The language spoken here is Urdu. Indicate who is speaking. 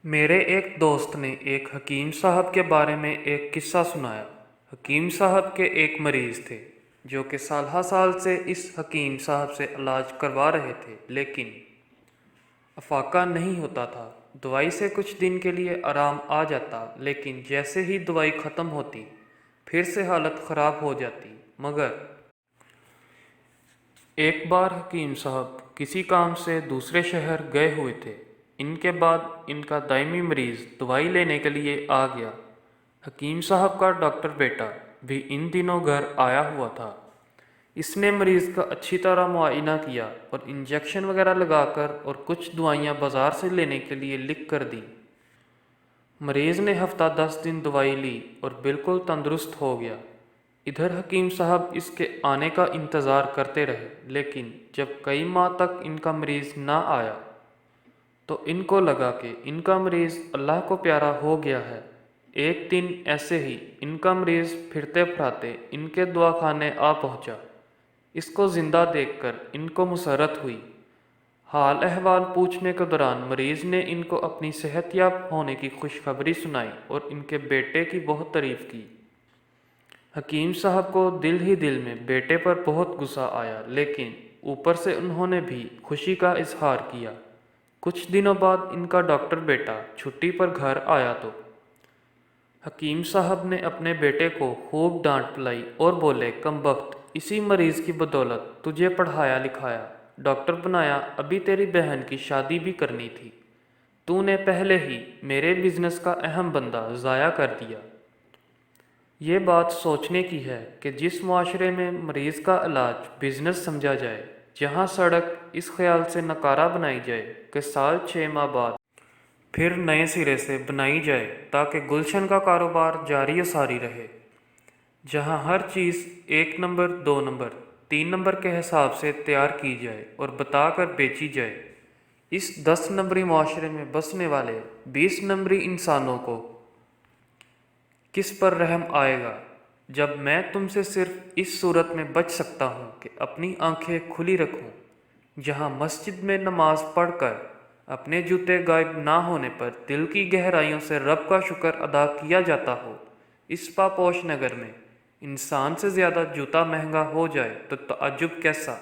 Speaker 1: میرے ایک دوست نے ایک حکیم صاحب کے بارے میں ایک قصہ سنایا۔ حکیم صاحب کے ایک مریض تھے جو کہ سالہ سال سے اس حکیم صاحب سے علاج کروا رہے تھے، لیکن افاقہ نہیں ہوتا تھا۔ دوائی سے کچھ دن کے لیے آرام آ جاتا، لیکن جیسے ہی دوائی ختم ہوتی پھر سے حالت خراب ہو جاتی۔ مگر ایک بار حکیم صاحب کسی کام سے دوسرے شہر گئے ہوئے تھے۔ ان کے بعد ان کا دائمی مریض دوائی لینے کے لیے آ گیا۔ حکیم صاحب کا ڈاکٹر بیٹا بھی ان دنوں گھر آیا ہوا تھا۔ اس نے مریض کا اچھی طرح معائنہ کیا اور انجیکشن وغیرہ لگا کر اور کچھ دوائیاں بازار سے لینے کے لیے لکھ کر دی۔ مریض نے ہفتہ 10 دن دوائی لی اور بالکل تندرست ہو گیا۔ ادھر حکیم صاحب اس کے آنے کا انتظار کرتے رہے، لیکن جب کئی ماہ تک ان کا مریض نہ آیا تو ان کو لگا کہ ان کا مریض اللہ کو پیارا ہو گیا ہے۔ ایک دن ایسے ہی ان کا مریض پھرتے پھراتے ان کے دواخانے آ پہنچا۔ اس کو زندہ دیکھ کر ان کو مسرت ہوئی۔ حال احوال پوچھنے کے دوران مریض نے ان کو اپنی صحت یاب ہونے کی خوشخبری سنائی اور ان کے بیٹے کی بہت تعریف کی۔ حکیم صاحب کو دل ہی دل میں بیٹے پر بہت غصہ آیا، لیکن اوپر سے انہوں نے بھی خوشی کا اظہار کیا۔ کچھ دنوں بعد ان کا ڈاکٹر بیٹا چھٹی پر گھر آیا تو حکیم صاحب نے اپنے بیٹے کو خوب ڈانٹ پلائی اور بولے، کم بخت، اسی مریض کی بدولت تجھے پڑھایا لکھایا، ڈاکٹر بنایا، ابھی تیری بہن کی شادی بھی کرنی تھی، تو نے پہلے ہی میرے بزنس کا اہم بندہ ضائع کر دیا۔ یہ بات سوچنے کی ہے کہ جس معاشرے میں مریض کا علاج بزنس سمجھا جائے، جہاں سڑک اس خیال سے نکارہ بنائی جائے کہ سال 6 ماہ بعد پھر نئے سرے سے بنائی جائے تاکہ گلشن کا کاروبار جاری و ساری رہے، جہاں ہر چیز 1 نمبر 2 نمبر 3 نمبر کے حساب سے تیار کی جائے اور بتا کر بیچی جائے، اس 10 نمبری معاشرے میں بسنے والے 20 نمبری انسانوں کو کس پر رحم آئے گا؟ جب میں تم سے صرف اس صورت میں بچ سکتا ہوں کہ اپنی آنکھیں کھلی رکھوں، جہاں مسجد میں نماز پڑھ کر اپنے جوتے غائب نہ ہونے پر دل کی گہرائیوں سے رب کا شکر ادا کیا جاتا ہو، اس پاپوش نگر میں انسان سے زیادہ جوتا مہنگا ہو جائے تو تعجب کیسا؟